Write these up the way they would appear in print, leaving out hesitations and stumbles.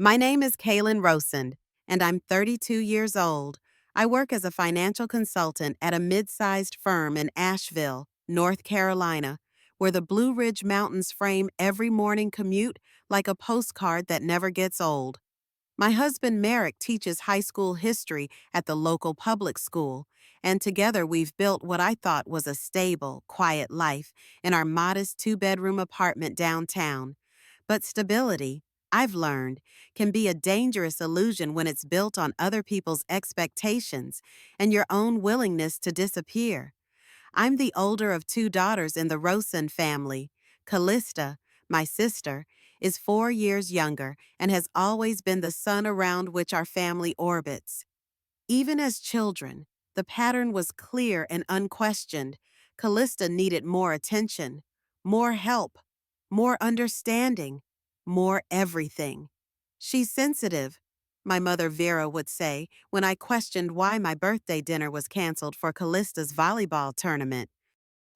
My name is Kaylin Rosand, and I'm 32 years old. I work as a financial consultant at a mid-sized firm in Asheville, North Carolina, where the Blue Ridge Mountains frame every morning commute like a postcard that never gets old. My husband Merrick teaches high school history at the local public school, and together we've built what I thought was a stable, quiet life in our modest two-bedroom apartment downtown. But stability, I've learned, can be a dangerous illusion when it's built on other people's expectations and your own willingness to disappear. I'm the older of two daughters in the Rosen family. Callista, my sister, is 4 years younger and has always been the sun around which our family orbits. Even as children, the pattern was clear and unquestioned. Callista needed more attention, more help, more understanding, more everything. She's sensitive, my mother Vera would say when I questioned why my birthday dinner was canceled for Callista's volleyball tournament.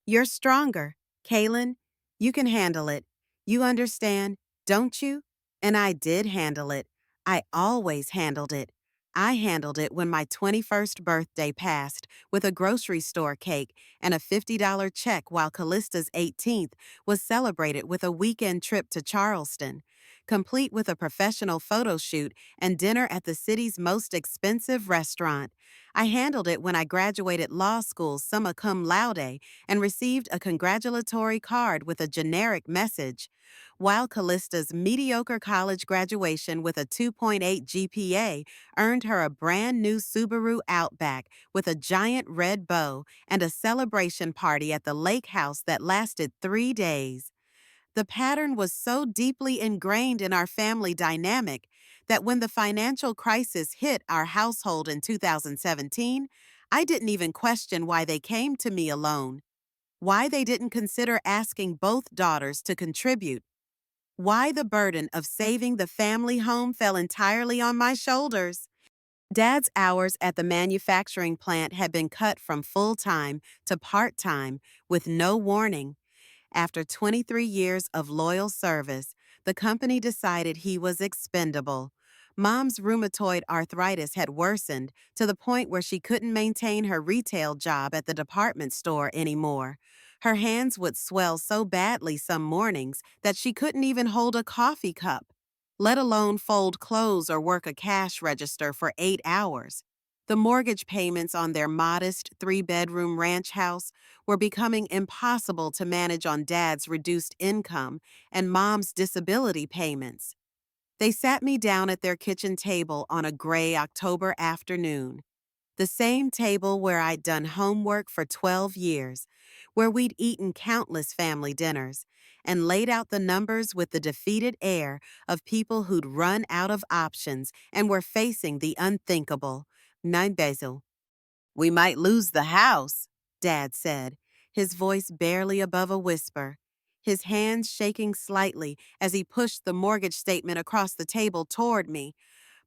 You're stronger, Kaylin. You can handle it. You understand, don't you? And I did handle it. I always handled it. I handled it when my 21st birthday passed with a grocery store cake and a $50 check while Callista's 18th was celebrated with a weekend trip to Charleston, complete with a professional photo shoot and dinner at the city's most expensive restaurant. I handled it when I graduated law school summa cum laude and received a congratulatory card with a generic message, while Callista's mediocre college graduation with a 2.8 GPA earned her a brand new Subaru Outback with a giant red bow and a celebration party at the lake house that lasted 3 days. The pattern was so deeply ingrained in our family dynamic that when the financial crisis hit our household in 2017, I didn't even question why they came to me alone, why they didn't consider asking both daughters to contribute, why the burden of saving the family home fell entirely on my shoulders. Dad's hours at the manufacturing plant had been cut from full-time to part-time with no warning. After 23 years of loyal service, the company decided he was expendable. Mom's rheumatoid arthritis had worsened to the point where she couldn't maintain her retail job at the department store anymore. Her hands would swell so badly some mornings that she couldn't even hold a coffee cup, let alone fold clothes or work a cash register for 8 hours. The mortgage payments on their modest three-bedroom ranch house were becoming impossible to manage on Dad's reduced income and Mom's disability payments. They sat me down at their kitchen table on a gray October afternoon, the same table where I'd done homework for 12 years, where we'd eaten countless family dinners, and laid out the numbers with the defeated air of people who'd run out of options and were facing the unthinkable. Nine Basil. We might lose the house, Dad said, his voice barely above a whisper, his hands shaking slightly as he pushed the mortgage statement across the table toward me.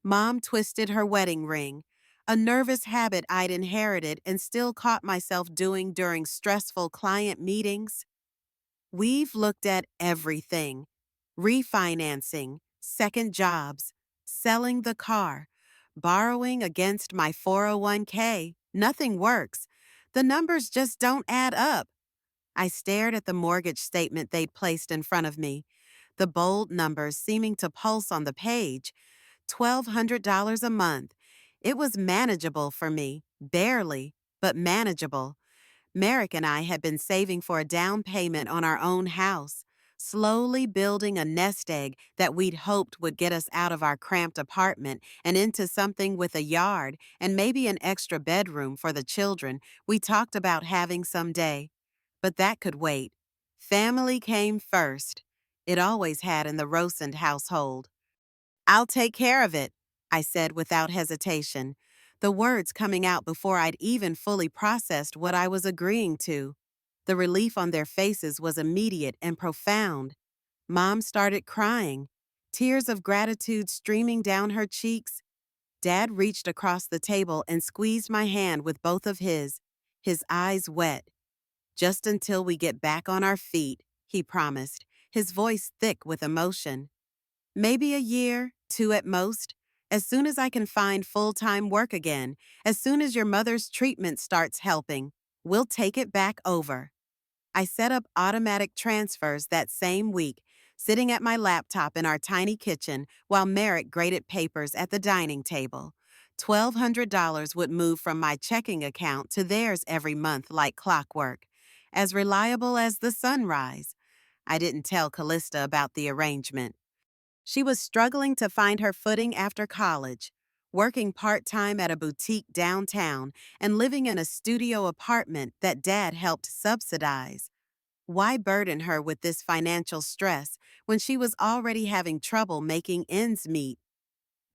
Mom twisted her wedding ring, a nervous habit I'd inherited and still caught myself doing during stressful client meetings. We've looked at everything: refinancing, second jobs, selling the car, borrowing against my 401k. Nothing works. The numbers just don't add up. I stared at the mortgage statement they'd placed in front of me, the bold numbers seeming to pulse on the page. $1,200 a month. It was manageable for me, barely, but manageable. Merrick and I had been saving for a down payment on our own house, slowly building a nest egg that we'd hoped would get us out of our cramped apartment and into something with a yard and maybe an extra bedroom for the children we talked about having someday. But that could wait. Family came first. It always had in the Rosand household. I'll take care of it, I said without hesitation, the words coming out before I'd even fully processed what I was agreeing to. The relief on their faces was immediate and profound. Mom started crying, tears of gratitude streaming down her cheeks. Dad reached across the table and squeezed my hand with both of his eyes wet. Just until we get back on our feet, he promised, his voice thick with emotion. Maybe a year, two at most. As soon as I can find full-time work again, as soon as your mother's treatment starts helping, we'll take it back over. I set up automatic transfers that same week, sitting at my laptop in our tiny kitchen while Merrick graded papers at the dining table. $1,200 would move from my checking account to theirs every month like clockwork, as reliable as the sunrise. I didn't tell Callista about the arrangement. She was struggling to find her footing after college, working part-time at a boutique downtown and living in a studio apartment that Dad helped subsidize. Why burden her with this financial stress when she was already having trouble making ends meet?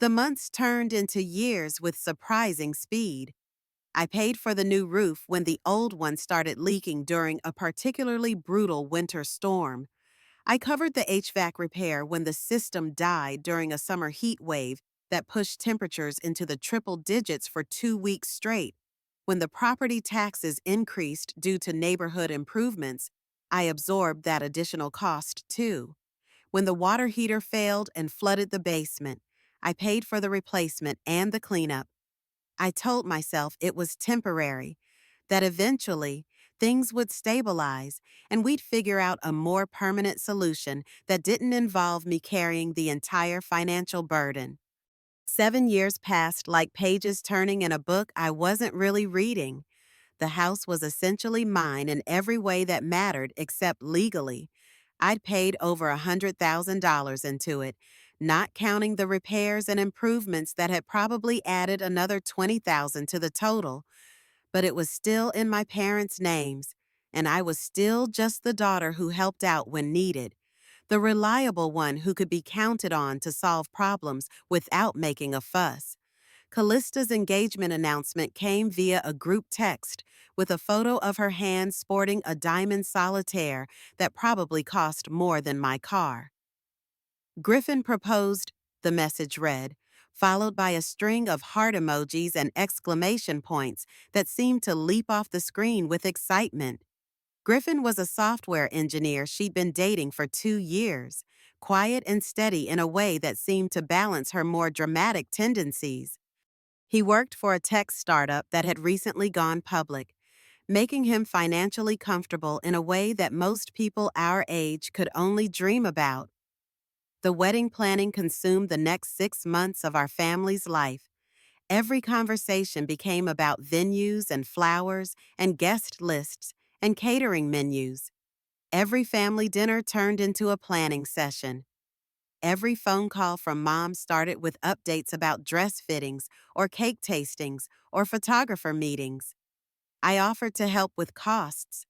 The months turned into years with surprising speed. I paid for the new roof when the old one started leaking during a particularly brutal winter storm. I covered the HVAC repair when the system died during a summer heat wave that pushed temperatures into the triple digits for 2 weeks straight. When the property taxes increased due to neighborhood improvements, I absorbed that additional cost too. When the water heater failed and flooded the basement, I paid for the replacement and the cleanup. I told myself it was temporary, that eventually things would stabilize and we'd figure out a more permanent solution that didn't involve me carrying the entire financial burden. 7 years passed like pages turning in a book I wasn't really reading. The house was essentially mine in every way that mattered except legally. I'd paid over $100,000 into it, not counting the repairs and improvements that had probably added another $20,000 to the total. But it was still in my parents' names, and I was still just the daughter who helped out when needed, the reliable one who could be counted on to solve problems without making a fuss. Callista's engagement announcement came via a group text with a photo of her hand sporting a diamond solitaire that probably cost more than my car. Griffin proposed, the message read, followed by a string of heart emojis and exclamation points that seemed to leap off the screen with excitement. Griffin was a software engineer she'd been dating for 2 years, quiet and steady in a way that seemed to balance her more dramatic tendencies. He worked for a tech startup that had recently gone public, making him financially comfortable in a way that most people our age could only dream about. The wedding planning consumed the next 6 months of our family's life. Every conversation became about venues and flowers and guest lists and catering menus. Every family dinner turned into a planning session. Every phone call from Mom started with updates about dress fittings or cake tastings or photographer meetings. I offered to help with costs,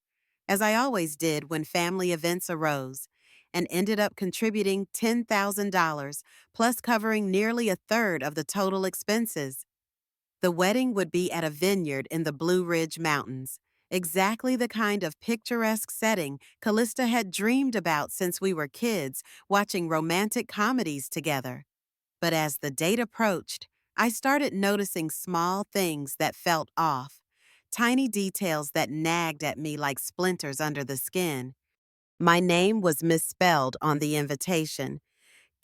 as I always did when family events arose, and ended up contributing $10,000 plus covering nearly a third of the total expenses. The wedding would be at a vineyard in the Blue Ridge Mountains, exactly the kind of picturesque setting Callista had dreamed about since we were kids, watching romantic comedies together. But as the date approached, I started noticing small things that felt off, tiny details that nagged at me like splinters under the skin. My name was misspelled on the invitation,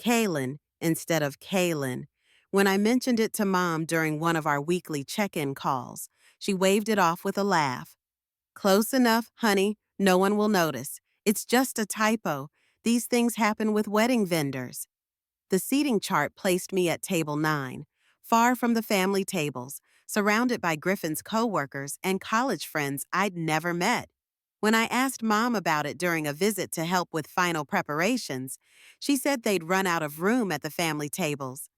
Kaylin instead of Kaylin. When I mentioned it to Mom during one of our weekly check-in calls, she waved it off with a laugh. Close enough, honey. No one will notice. It's just a typo. These things happen with wedding vendors. The seating chart placed me at table 9, far from the family tables, surrounded by Griffin's coworkers and college friends I'd never met. When I asked Mom about it during a visit to help with final preparations, she said they'd run out of room at the family tables.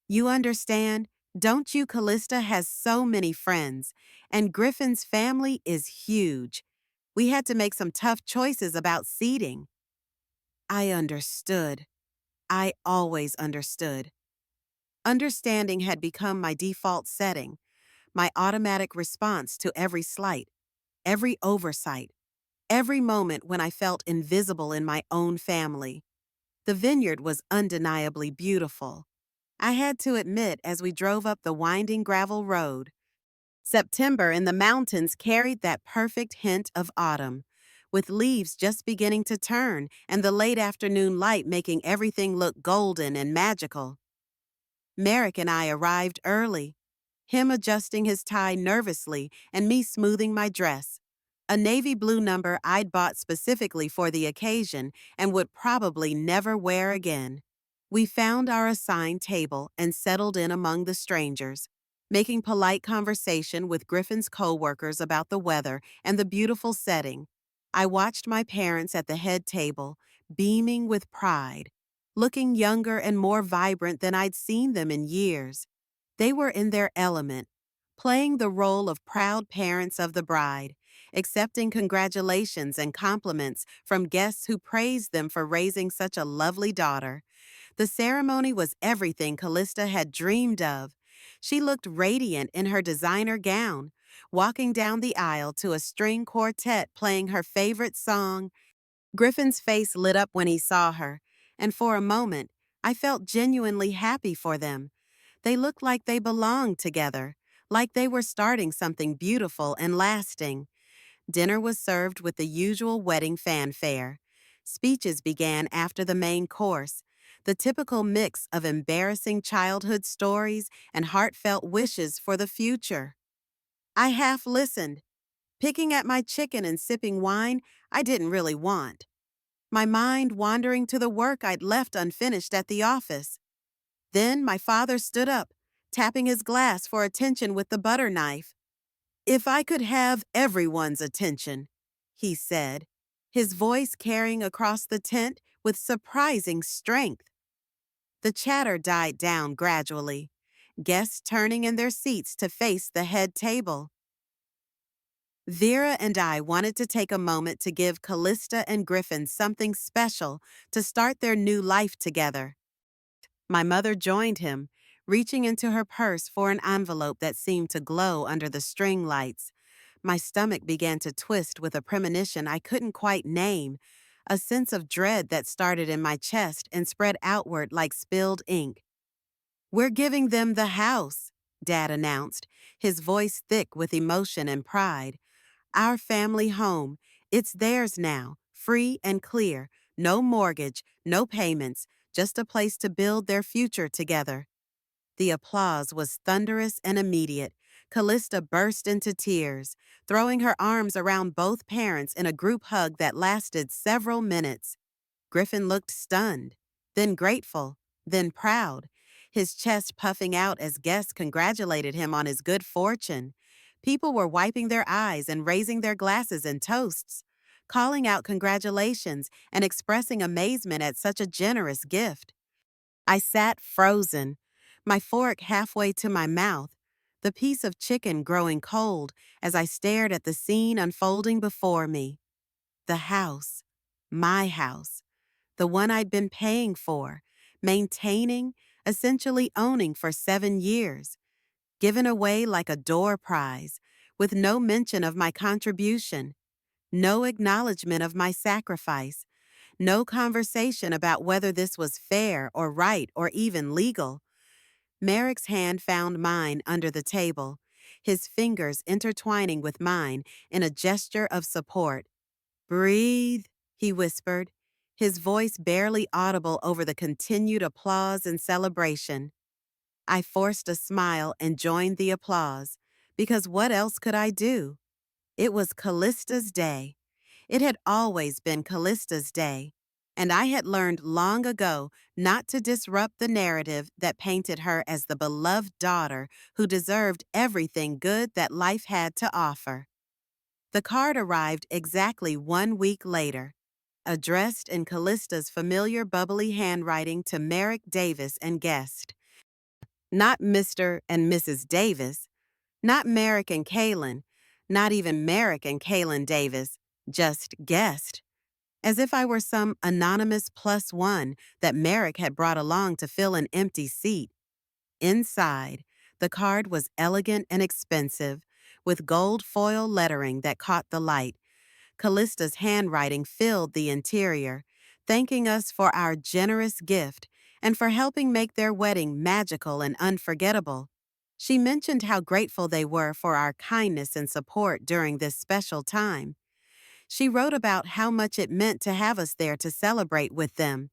You understand? Don't you? Callista has so many friends, and Griffin's family is huge. We had to make some tough choices about seating. I understood. I always understood. Understanding had become my default setting, my automatic response to every slight, every oversight, every moment when I felt invisible in my own family. The vineyard was undeniably beautiful. I had to admit as we drove up the winding gravel road. September in the mountains carried that perfect hint of autumn, with leaves just beginning to turn and the late afternoon light making everything look golden and magical. Merrick and I arrived early, him adjusting his tie nervously and me smoothing my dress. A navy blue number I'd bought specifically for the occasion and would probably never wear again. We found our assigned table and settled in among the strangers, making polite conversation with Griffin's co-workers about the weather and the beautiful setting. I watched my parents at the head table, beaming with pride, looking younger and more vibrant than I'd seen them in years. They were in their element, playing the role of proud parents of the bride, accepting congratulations and compliments from guests who praised them for raising such a lovely daughter. The ceremony was everything Callista had dreamed of. She looked radiant in her designer gown, walking down the aisle to a string quartet playing her favorite song. Griffin's face lit up when he saw her, and for a moment, I felt genuinely happy for them. They looked like they belonged together, like they were starting something beautiful and lasting. Dinner was served with the usual wedding fanfare. Speeches began after the main course, the typical mix of embarrassing childhood stories and heartfelt wishes for the future. I half listened, picking at my chicken and sipping wine I didn't really want, my mind wandering to the work I'd left unfinished at the office. Then my father stood up, tapping his glass for attention with the butter knife. "If I could have everyone's attention," he said, his voice carrying across the tent with surprising strength. The chatter died down gradually, guests turning in their seats to face the head table. Vera and I wanted to take a moment to give Callista and Griffin something special to start their new life together. My mother joined him, reaching into her purse for an envelope that seemed to glow under the string lights. My stomach began to twist with a premonition I couldn't quite name, a sense of dread that started in my chest and spread outward like spilled ink. "We're giving them the house," Dad announced, his voice thick with emotion and pride. "Our family home. It's theirs now, free and clear. No mortgage, no payments, just a place to build their future together." The applause was thunderous and immediate. Callista burst into tears, throwing her arms around both parents in a group hug that lasted several minutes. Griffin looked stunned, then grateful, then proud, his chest puffing out as guests congratulated him on his good fortune. People were wiping their eyes and raising their glasses in toasts, calling out congratulations and expressing amazement at such a generous gift. I sat frozen, my fork halfway to my mouth, the piece of chicken growing cold as I stared at the scene unfolding before me. The house, my house, the one I'd been paying for, maintaining, essentially owning for 7 years, given away like a door prize, with no mention of my contribution, no acknowledgement of my sacrifice, no conversation about whether this was fair or right or even legal. Merrick's hand found mine under the table, his fingers intertwining with mine in a gesture of support. "Breathe," he whispered, his voice barely audible over the continued applause and celebration. I forced a smile and joined the applause, because what else could I do? It was Callista's day. It had always been Callista's day, and I had learned long ago not to disrupt the narrative that painted her as the beloved daughter who deserved everything good that life had to offer. The card arrived exactly 1 week later, addressed in Callista's familiar bubbly handwriting to Merrick Davis and guest. Not Mr. and Mrs. Davis, not Merrick and Kaylin, not even Merrick and Kaylin Davis, just guest. As if I were some anonymous +1 that Merrick had brought along to fill an empty seat. Inside, the card was elegant and expensive, with gold foil lettering that caught the light. Callista's handwriting filled the interior, thanking us for our generous gift and for helping make their wedding magical and unforgettable. She mentioned how grateful they were for our kindness and support during this special time. She wrote about how much it meant to have us there to celebrate with them.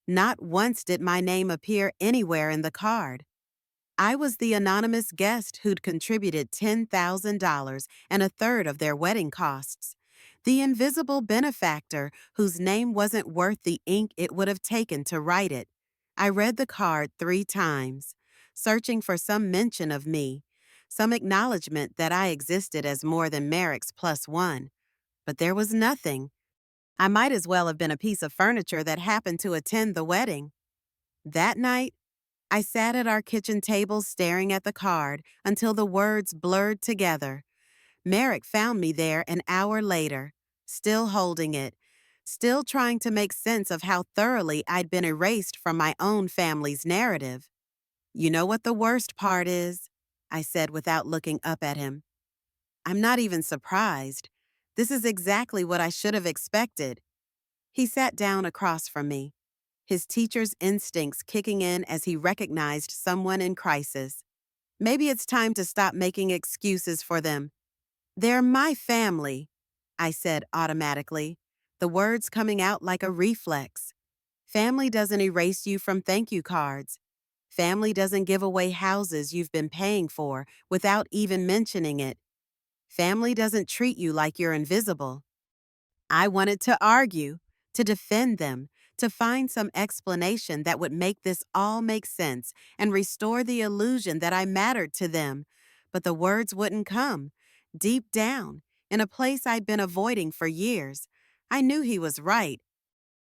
Not once did my name appear anywhere in the card. I was the anonymous guest who'd contributed $10,000 and a third of their wedding costs. The invisible benefactor whose name wasn't worth the ink it would have taken to write it. I read the card 3 times, searching for some mention of me, some acknowledgement that I existed as more than Merrick's plus one. But there was nothing. I might as well have been a piece of furniture that happened to attend the wedding. That night, I sat at our kitchen table staring at the card until the words blurred together. Merrick found me there an hour later, still holding it, still trying to make sense of how thoroughly I'd been erased from my own family's narrative. "You know what the worst part is?" I said without looking up at him. "I'm not even surprised. This is exactly what I should have expected." He sat down across from me, his teacher's instincts kicking in as he recognized someone in crisis. "Maybe it's time to stop making excuses for them. They're my family," I said automatically, the words coming out like a reflex. Family doesn't erase you from thank you cards. Family doesn't give away houses you've been paying for without even mentioning it. Family doesn't treat you like you're invisible. I wanted to argue, to defend them, to find some explanation that would make this all make sense and restore the illusion that I mattered to them. But the words wouldn't come. Deep down, in a place I'd been avoiding for years, I knew he was right.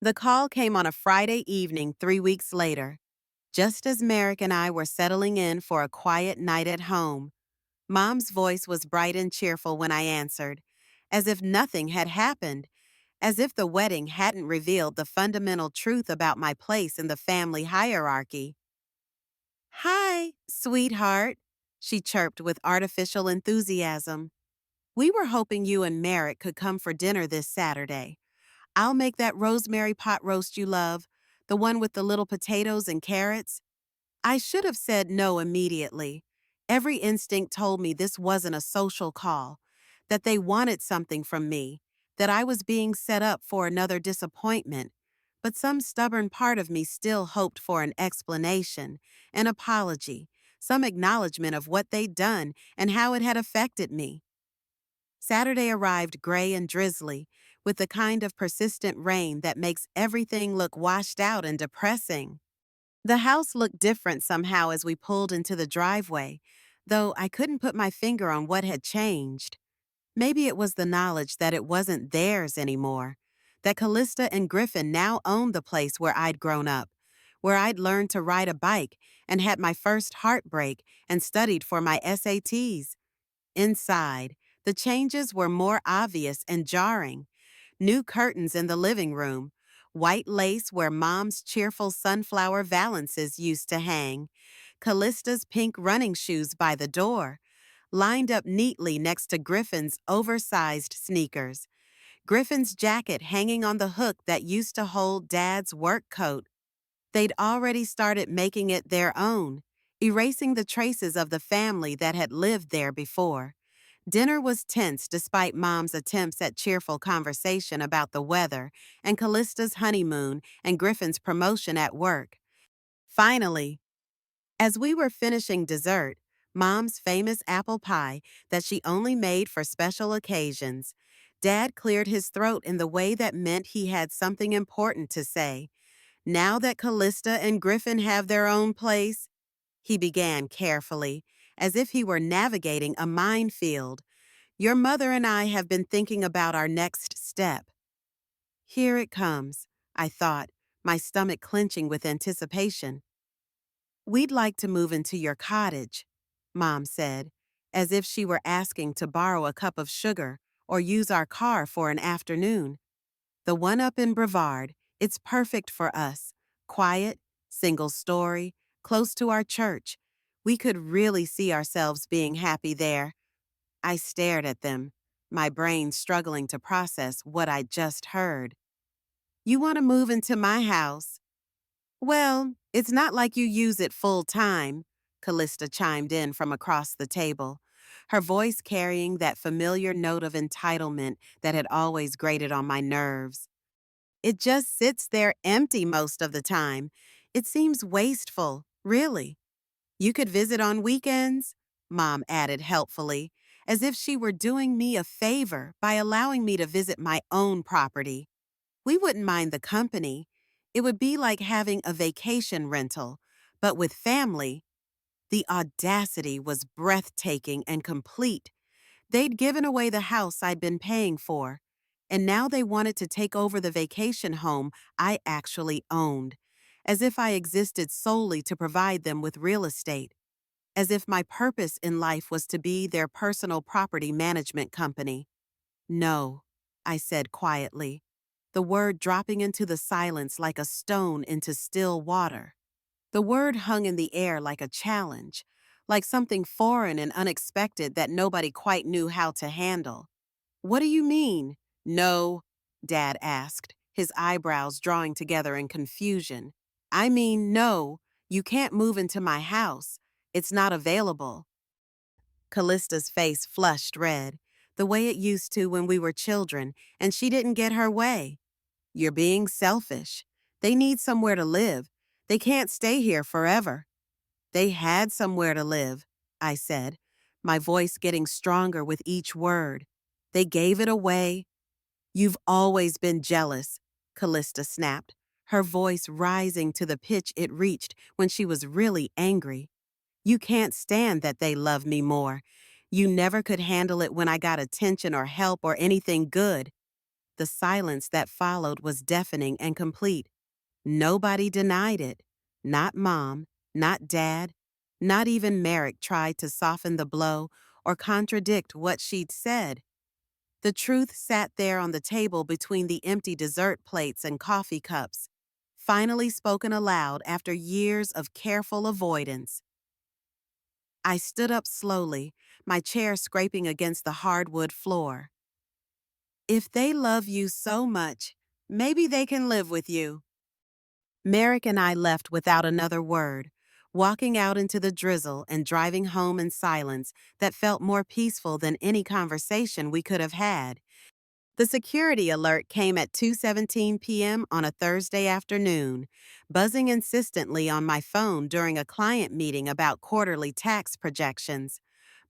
The call came on a Friday evening 3 weeks later, just as Merrick and I were settling in for a quiet night at home. Mom's voice was bright and cheerful when I answered, as if nothing had happened, as if the wedding hadn't revealed the fundamental truth about my place in the family hierarchy. "Hi, sweetheart," she chirped with artificial enthusiasm. "We were hoping you and Merrick could come for dinner this Saturday. I'll make that rosemary pot roast you love, the one with the little potatoes and carrots." I should have said no immediately. Every instinct told me this wasn't a social call, that they wanted something from me, that I was being set up for another disappointment. But some stubborn part of me still hoped for an explanation, an apology, some acknowledgement of what they'd done and how it had affected me. Saturday arrived gray and drizzly, with the kind of persistent rain that makes everything look washed out and depressing. The house looked different somehow as we pulled into the driveway, though I couldn't put my finger on what had changed. Maybe it was the knowledge that it wasn't theirs anymore, that Callista and Griffin now owned the place where I'd grown up, where I'd learned to ride a bike and had my first heartbreak and studied for my SATs. Inside, the changes were more obvious and jarring. New curtains in the living room, white lace where Mom's cheerful sunflower valances used to hang, Callista's pink running shoes by the door, lined up neatly next to Griffin's oversized sneakers, Griffin's jacket hanging on the hook that used to hold Dad's work coat. They'd already started making it their own, erasing the traces of the family that had lived there before. Dinner was tense despite Mom's attempts at cheerful conversation about the weather and Callista's honeymoon and Griffin's promotion at work. Finally, as we were finishing dessert, Mom's famous apple pie that she only made for special occasions, Dad cleared his throat in the way that meant he had something important to say. "Now that Callista and Griffin have their own place," he began carefully, as if he were navigating a minefield, "your mother and I have been thinking about our next step." Here it comes, I thought, my stomach clenching with anticipation. "We'd like to move into your cottage," Mom said, as if she were asking to borrow a cup of sugar or use our car for an afternoon. "The one up in Brevard, it's perfect for us. Quiet, single story, close to our church. We could really see ourselves being happy there." I stared at them, my brain struggling to process what I'd just heard. "You want to move into my house?" "Well, it's not like you use it full time," Callista chimed in from across the table. her voice carrying that familiar note of entitlement that had always grated on my nerves. It just sits there empty most of the time. It seems wasteful, really. You could visit on weekends, Mom added helpfully, as if she were doing me a favor by allowing me to visit my own property. We wouldn't mind the company. It would be like having a vacation rental, but with family. The audacity was breathtaking and complete. They'd given away the house I'd been paying for, and now they wanted to take over the vacation home I actually owned, as if I existed solely to provide them with real estate, as if my purpose in life was to be their personal property management company. No, I said quietly, the word dropping into the silence like a stone into still water. The word hung in the air like a challenge, like something foreign and unexpected that nobody quite knew how to handle. What do you mean? No, Dad asked, his eyebrows drawing together in confusion. I mean, no, you can't move into my house. It's not available. Callista's face flushed red, the way it used to when we were children, and she didn't get her way. You're being selfish. They need somewhere to live. They can't stay here forever. They had somewhere to live, I said, my voice getting stronger with each word. They gave it away. You've always been jealous, Callista snapped, her voice rising to the pitch it reached when she was really angry. You can't stand that they love me more. You never could handle it when I got attention or help or anything good. The silence that followed was deafening and complete. Nobody denied it. Not Mom, not Dad, not even Merrick tried to soften the blow or contradict what she'd said. The truth sat there on the table between the empty dessert plates and coffee cups, finally spoken aloud after years of careful avoidance. I stood up slowly, my chair scraping against the hardwood floor. If they love you so much, maybe they can live with you. Merrick and I left without another word, walking out into the drizzle and driving home in silence that felt more peaceful than any conversation we could have had. The security alert came at 2:17 p.m. on a Thursday afternoon, buzzing insistently on my phone during a client meeting about quarterly tax projections.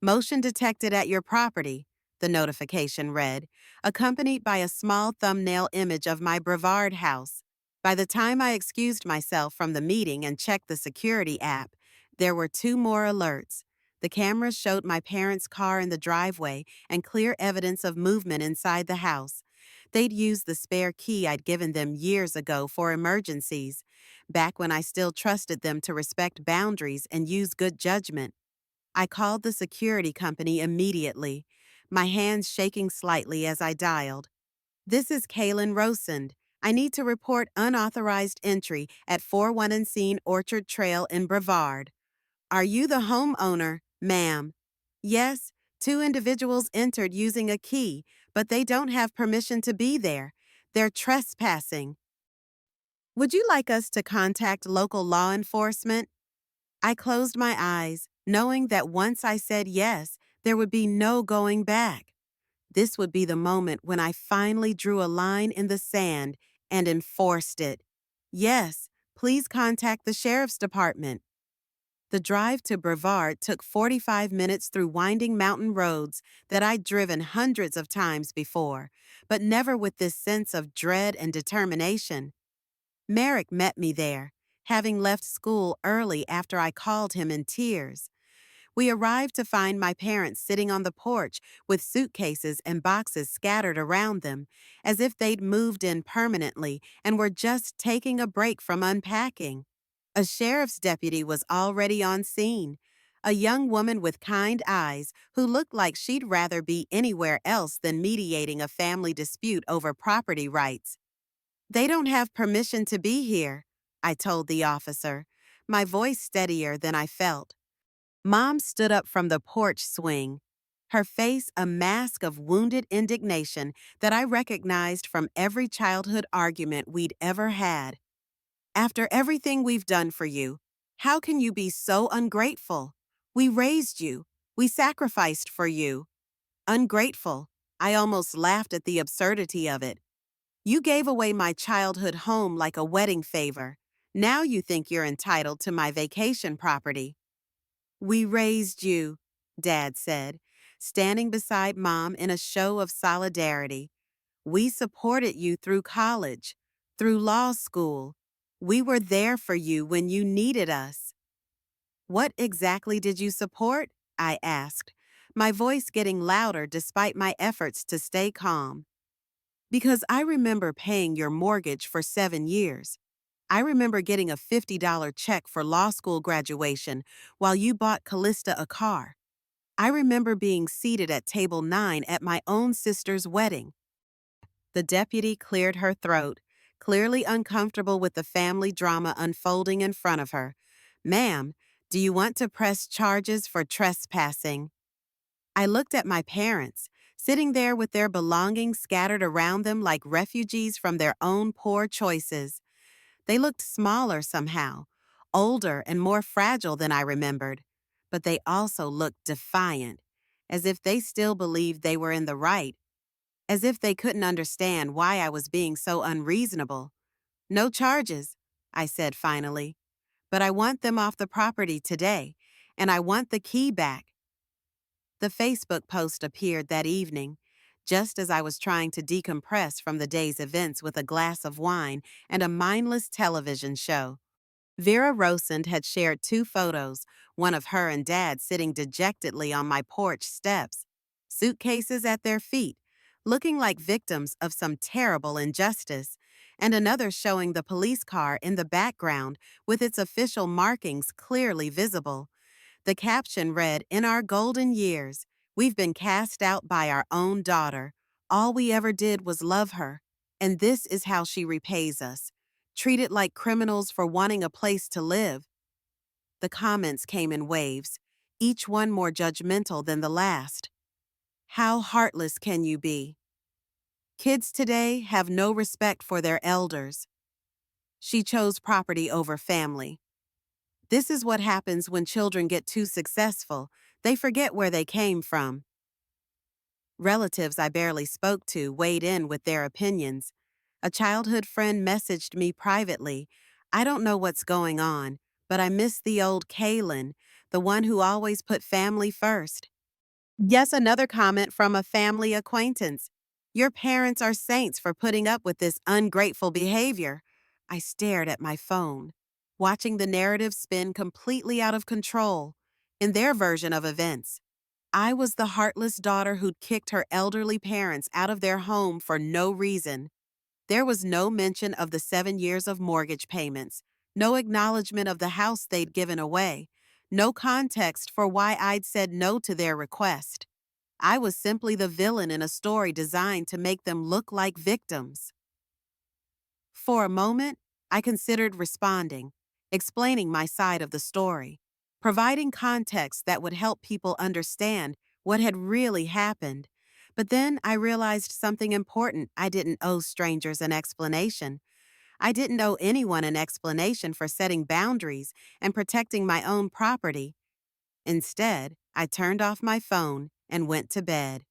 Motion detected at your property, the notification read, accompanied by a small thumbnail image of my Brevard house. By the time I excused myself from the meeting and checked the security app, there were two more alerts. The cameras showed my parents' car in the driveway and clear evidence of movement inside the house. They'd used the spare key I'd given them years ago for emergencies, back when I still trusted them to respect boundaries and use good judgment. I called the security company immediately, my hands shaking slightly as I dialed. This is Kaylin Rosand. I need to report unauthorized entry at 41 Unseen Orchard Trail in Brevard. Are you the homeowner, ma'am? Yes, two individuals entered using a key, but they don't have permission to be there. They're trespassing. Would you like us to contact local law enforcement? I closed my eyes, knowing that once I said yes, there would be no going back. This would be the moment when I finally drew a line in the sand and enforced it. Yes, please contact the sheriff's department. The drive to Brevard took 45 minutes through winding mountain roads that I'd driven hundreds of times before, but never with this sense of dread and determination. Merrick met me there, having left school early after I called him in tears. We arrived to find my parents sitting on the porch with suitcases and boxes scattered around them, as if they'd moved in permanently and were just taking a break from unpacking. A sheriff's deputy was already on scene, a young woman with kind eyes who looked like she'd rather be anywhere else than mediating a family dispute over property rights. They don't have permission to be here, I told the officer, my voice steadier than I felt. Mom stood up from the porch swing, her face a mask of wounded indignation that I recognized from every childhood argument we'd ever had. After everything we've done for you, how can you be so ungrateful? We raised you. We sacrificed for you. Ungrateful. I almost laughed at the absurdity of it. You gave away my childhood home like a wedding favor. Now you think you're entitled to my vacation property. We raised you, Dad said, standing beside Mom in a show of solidarity. We supported you through college, through law school. We were there for you when you needed us. What exactly did you support? I asked, my voice getting louder despite my efforts to stay calm. Because I remember paying your mortgage for 7 years. I remember getting a $50 check for law school graduation while you bought Callista a car. I remember being seated at table 9 at my own sister's wedding. The deputy cleared her throat, clearly uncomfortable with the family drama unfolding in front of her. Ma'am, do you want to press charges for trespassing? I looked at my parents, sitting there with their belongings scattered around them like refugees from their own poor choices. They looked smaller somehow, older and more fragile than I remembered, but they also looked defiant, as if they still believed they were in the right, as if they couldn't understand why I was being so unreasonable. No charges, I said finally, but I want them off the property today, and I want the key back. The Facebook post appeared that evening, just as I was trying to decompress from the day's events with a glass of wine and a mindless television show. Vera Rosand had shared 2 photos, one of her and Dad sitting dejectedly on my porch steps, suitcases at their feet, looking like victims of some terrible injustice, and another showing the police car in the background with its official markings clearly visible. The caption read, "In our golden years, we've been cast out by our own daughter. All we ever did was love her, and this is how she repays us. Treated like criminals for wanting a place to live." The comments came in waves, each one more judgmental than the last. How heartless can you be? Kids today have no respect for their elders. She chose property over family. This is what happens when children get too successful. They forget where they came from. Relatives I barely spoke to weighed in with their opinions. A childhood friend messaged me privately, "I don't know what's going on, but I miss the old Kaylin, the one who always put family first." Yes, another comment from a family acquaintance. "Your parents are saints for putting up with this ungrateful behavior." I stared at my phone, watching the narrative spin completely out of control. In their version of events, I was the heartless daughter who'd kicked her elderly parents out of their home for no reason. There was no mention of the 7 years of mortgage payments, no acknowledgement of the house they'd given away, no context for why I'd said no to their request. I was simply the villain in a story designed to make them look like victims. For a moment, I considered responding, explaining my side of the story, providing context that would help people understand what had really happened. But then I realized something important. I didn't owe strangers an explanation. I didn't owe anyone an explanation for setting boundaries and protecting my own property. Instead, I turned off my phone and went to bed,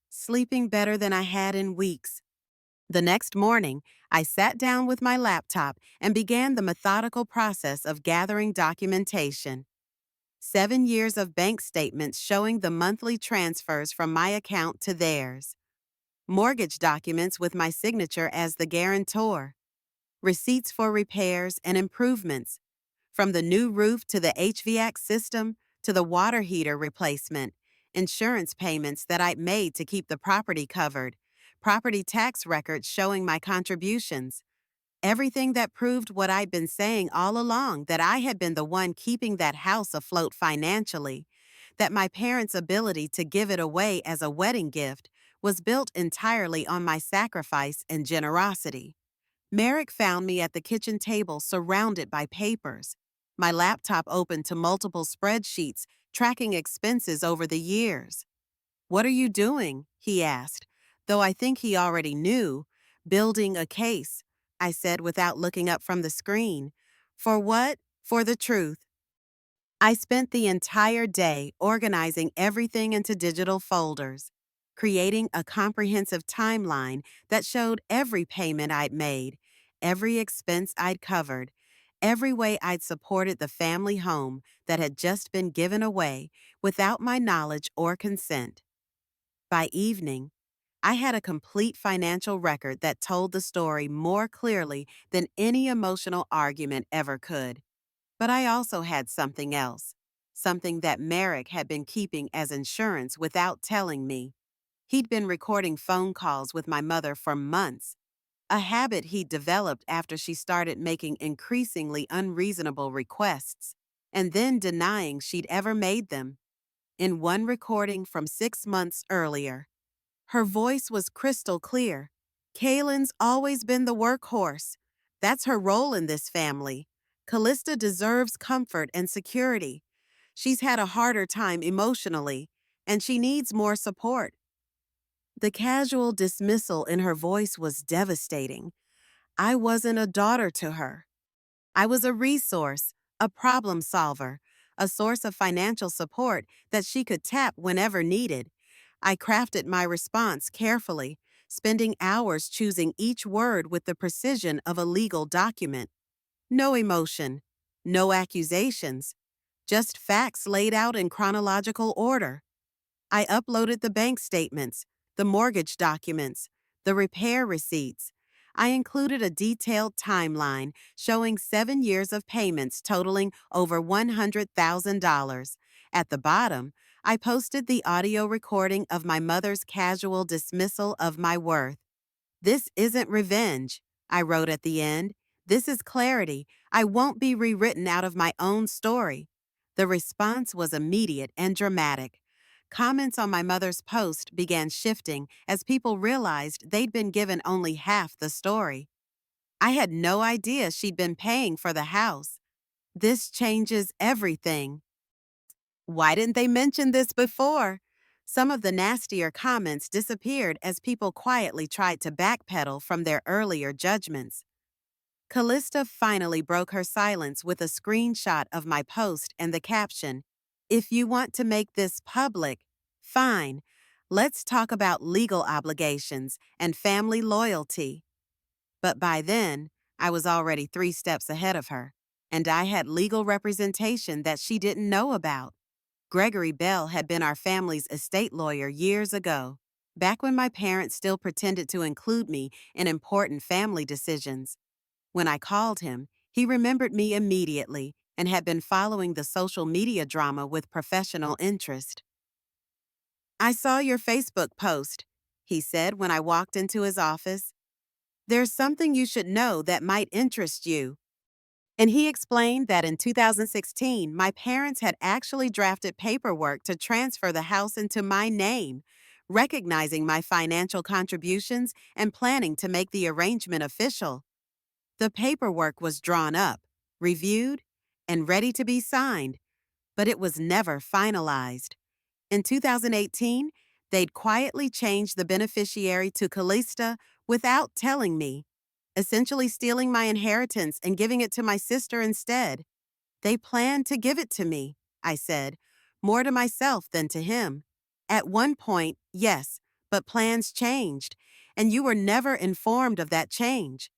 sleeping better than I had in weeks. The next morning, I sat down with my laptop and began the methodical process of gathering documentation. 7 years of bank statements showing the monthly transfers from my account to theirs. Mortgage documents with my signature as the guarantor. Receipts for repairs and improvements, from the new roof to the HVAC system to the water heater replacement, insurance payments that I'd made to keep the property covered, property tax records showing my contributions. Everything that proved what I'd been saying all along, that I had been the one keeping that house afloat financially, that my parents' ability to give it away as a wedding gift was built entirely on my sacrifice and generosity. Merrick found me at the kitchen table surrounded by papers, my laptop open to multiple spreadsheets tracking expenses over the years. "What are you doing?" he asked, though I think he already knew. "Building a case," I said without looking up from the screen. "For what?" "For the truth." I spent the entire day organizing everything into digital folders, creating a comprehensive timeline that showed every payment I'd made, every expense I'd covered, every way I'd supported the family home that had just been given away without my knowledge or consent. By evening, I had a complete financial record that told the story more clearly than any emotional argument ever could. But I also had something else, something that Merrick had been keeping as insurance without telling me. He'd been recording phone calls with my mother for months, a habit he'd developed after she started making increasingly unreasonable requests, and then denying she'd ever made them. In one recording from 6 months earlier, her voice was crystal clear. Kaylin's always been the workhorse. That's her role in this family. Callista deserves comfort and security. She's had a harder time emotionally, and she needs more support. The casual dismissal in her voice was devastating. I wasn't a daughter to her. I was a resource, a problem solver, a source of financial support that she could tap whenever needed. I crafted my response carefully, spending hours choosing each word with the precision of a legal document. No emotion, no accusations, just facts laid out in chronological order. I uploaded the bank statements, the mortgage documents, the repair receipts. I included a detailed timeline showing 7 years of payments totaling over $100,000. At the bottom, I posted the audio recording of my mother's casual dismissal of my worth. "This isn't revenge," I wrote at the end. "This is clarity. I won't be rewritten out of my own story." The response was immediate and dramatic. Comments on my mother's post began shifting as people realized they'd been given only half the story. "I had no idea she'd been paying for the house. This changes everything. Why didn't they mention this before?" Some of the nastier comments disappeared as people quietly tried to backpedal from their earlier judgments. Callista finally broke her silence with a screenshot of my post and the caption, "If you want to make this public, fine. Let's talk about legal obligations and family loyalty." But by then, I was already 3 steps ahead of her, and I had legal representation that she didn't know about. Gregory Bell had been our family's estate lawyer years ago, back when my parents still pretended to include me in important family decisions. When I called him, he remembered me immediately and had been following the social media drama with professional interest. "I saw your Facebook post," he said when I walked into his office. "There's something you should know that might interest you." And he explained that in 2016, my parents had actually drafted paperwork to transfer the house into my name, recognizing my financial contributions and planning to make the arrangement official. The paperwork was drawn up, reviewed, and ready to be signed, but it was never finalized. In 2018, they'd quietly changed the beneficiary to Callista without telling me, essentially stealing my inheritance and giving it to my sister instead. "They planned to give it to me," I said, "more to myself than to him." "At one point, yes, but plans changed, and you were never informed of that change."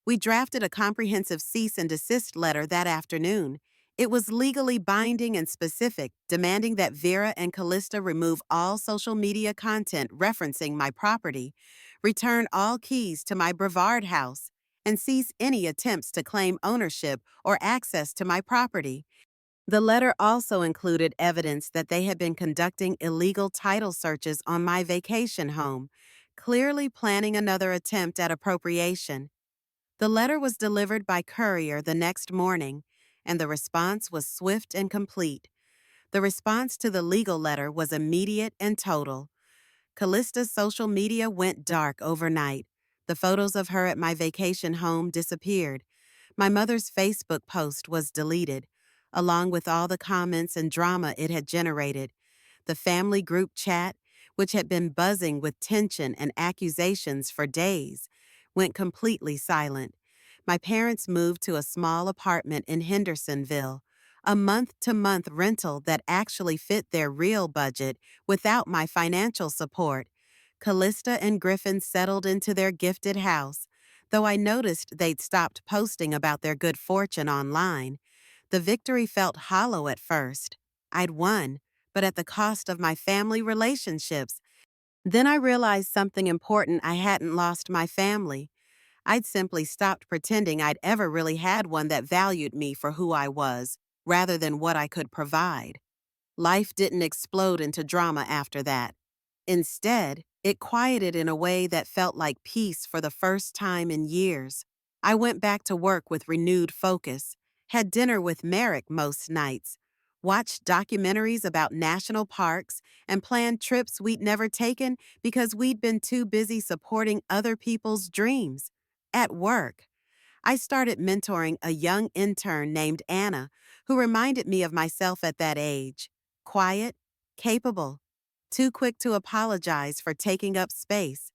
We drafted a comprehensive cease and desist letter that afternoon. It was legally binding and specific, demanding that Vera and Callista remove all social media content referencing my property, return all keys to my Brevard house, and cease any attempts to claim ownership or access to my property. The letter also included evidence that they had been conducting illegal title searches on my vacation home, clearly planning another attempt at appropriation. The letter was delivered by courier the next morning, and the response was swift and complete. The response to the legal letter was immediate and total. Callista's social media went dark overnight. The photos of her at my vacation home disappeared. My mother's Facebook post was deleted, along with all the comments and drama it had generated. The family group chat, which had been buzzing with tension and accusations for days, went completely silent. My parents moved to a small apartment in Hendersonville, a month-to-month rental that actually fit their real budget without my financial support. Callista and Griffin settled into their gifted house, though I noticed they'd stopped posting about their good fortune online. The victory felt hollow at first. I'd won, but at the cost of my family relationships. Then I realized something important: I hadn't lost my family. I'd simply stopped pretending I'd ever really had one that valued me for who I was, rather than what I could provide. Life didn't explode into drama after that. Instead, it quieted in a way that felt like peace for the first time in years. I went back to work with renewed focus, had dinner with Merrick most nights, watched documentaries about national parks, and planned trips we'd never taken because we'd been too busy supporting other people's dreams. At work, I started mentoring a young intern named Anna, who reminded me of myself at that age: quiet, capable, too quick to apologize for taking up space.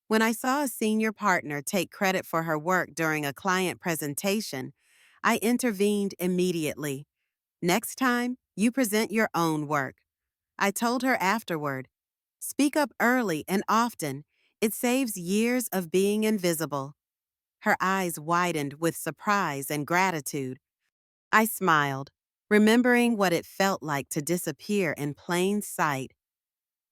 When I saw a senior partner take credit for her work during a client presentation, I intervened immediately. "Next time, you present your own work," I told her afterward. "Speak up early and often. It saves years of being invisible." Her eyes widened with surprise and gratitude. I smiled, remembering what it felt like to disappear in plain sight.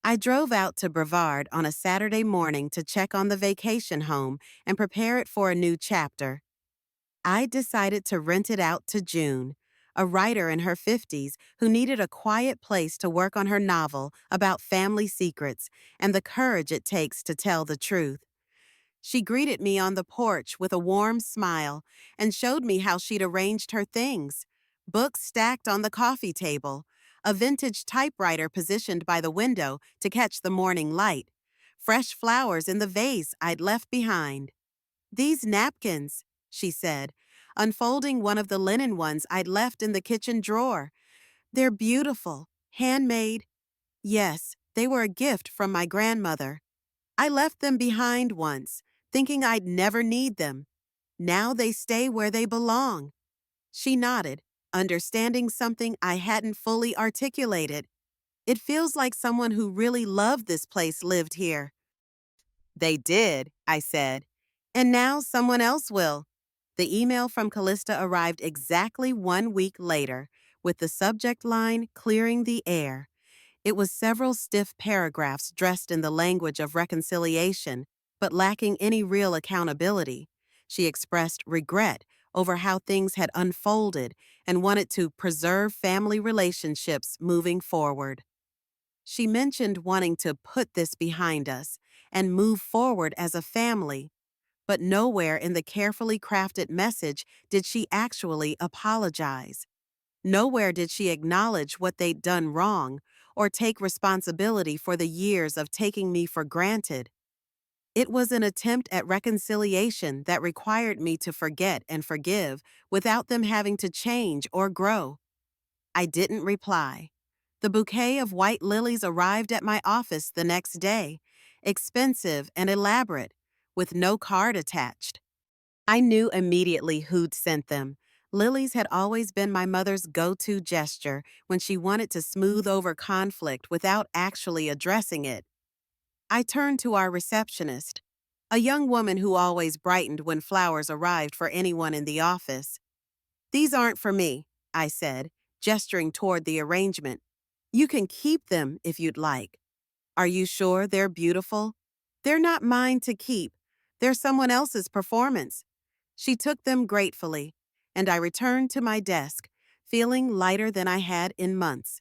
I drove out to Brevard on a Saturday morning to check on the vacation home and prepare it for a new chapter. I decided to rent it out to June, a writer in her 50s who needed a quiet place to work on her novel about family secrets and the courage it takes to tell the truth. She greeted me on the porch with a warm smile and showed me how she'd arranged her things: books stacked on the coffee table, a vintage typewriter positioned by the window to catch the morning light, fresh flowers in the vase I'd left behind. "These napkins," she said, unfolding one of the linen ones I'd left in the kitchen drawer. "They're beautiful, handmade." Yes, they were a gift from my grandmother. I left them behind once, thinking I'd never need them. Now they stay where they belong. She nodded, understanding something I hadn't fully articulated. "It feels like someone who really loved this place lived here." "They did," I said. "And now someone else will." The email from Callista arrived exactly 1 week later, with the subject line "Clearing the Air." It was several stiff paragraphs dressed in the language of reconciliation, but lacking any real accountability. She expressed regret over how things had unfolded and wanted to preserve family relationships moving forward. She mentioned wanting to put this behind us and move forward as a family, but nowhere in the carefully crafted message did she actually apologize. Nowhere did she acknowledge what they'd done wrong or take responsibility for the years of taking me for granted. It was an attempt at reconciliation that required me to forget and forgive without them having to change or grow. I didn't reply. The bouquet of white lilies arrived at my office the next day, expensive and elaborate, with no card attached. I knew immediately who'd sent them. Lilies had always been my mother's go-to gesture when she wanted to smooth over conflict without actually addressing it. I turned to our receptionist, a young woman who always brightened when flowers arrived for anyone in the office. "These aren't for me," I said, gesturing toward the arrangement. "You can keep them if you'd like." "Are you sure they're beautiful?" "They're not mine to keep. They're someone else's performance." She took them gratefully, and I returned to my desk, feeling lighter than I had in months.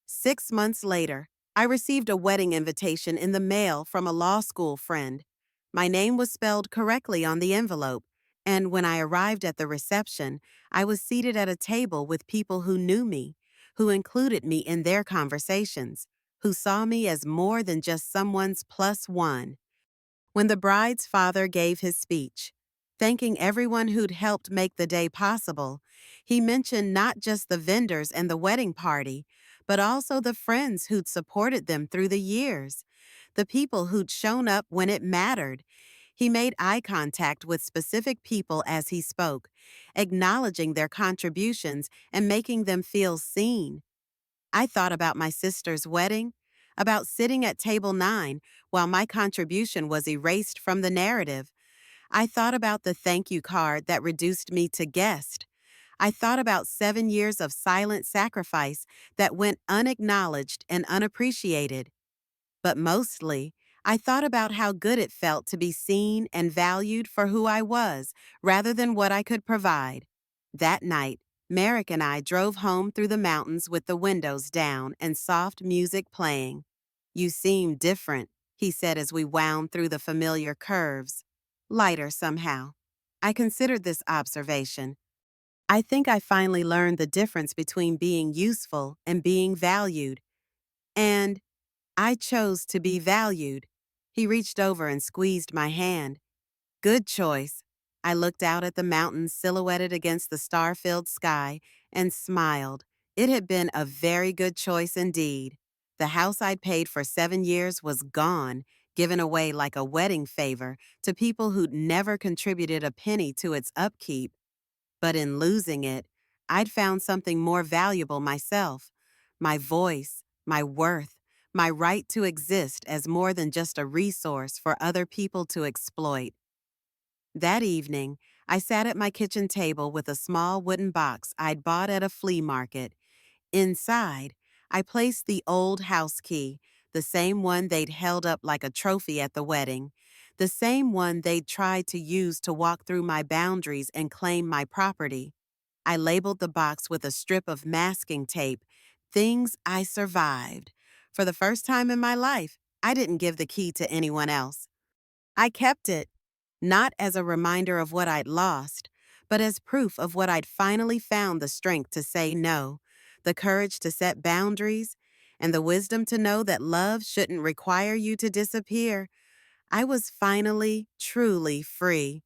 6 months later, I received a wedding invitation in the mail from a law school friend. My name was spelled correctly on the envelope, and when I arrived at the reception, I was seated at a table with people who knew me, who included me in their conversations, who saw me as more than just someone's plus one. When the bride's father gave his speech, thanking everyone who'd helped make the day possible, he mentioned not just the vendors and the wedding party, but also the friends who'd supported them through the years, the people who'd shown up when it mattered. He made eye contact with specific people as he spoke, acknowledging their contributions and making them feel seen. I thought about my sister's wedding, about sitting at table 9 while my contribution was erased from the narrative. I thought about the thank you card that reduced me to guest. I thought about 7 years of silent sacrifice that went unacknowledged and unappreciated. But mostly, I thought about how good it felt to be seen and valued for who I was rather than what I could provide. That night, Merrick and I drove home through the mountains with the windows down and soft music playing. "You seem different," he said as we wound through the familiar curves. Lighter somehow. I considered this observation. I think I finally learned the difference between being useful and being valued. And I chose to be valued. He reached over and squeezed my hand. "Good choice." I looked out at the mountains silhouetted against the star-filled sky and smiled. It had been a very good choice indeed. The house I'd paid for 7 years was gone, given away like a wedding favor to people who'd never contributed a penny to its upkeep. But in losing it, I'd found something more valuable myself: my voice, my worth, my right to exist as more than just a resource for other people to exploit. That evening, I sat at my kitchen table with a small wooden box I'd bought at a flea market. Inside, I placed the old house key, the same one they'd held up like a trophy at the wedding, the same one they'd tried to use to walk through my boundaries and claim my property. I labeled the box with a strip of masking tape, "Things I Survived." For the first time in my life, I didn't give the key to anyone else. I kept it, not as a reminder of what I'd lost, but as proof of what I'd finally found: the strength to say no, the courage to set boundaries, and the wisdom to know that love shouldn't require you to disappear. I was finally, truly free.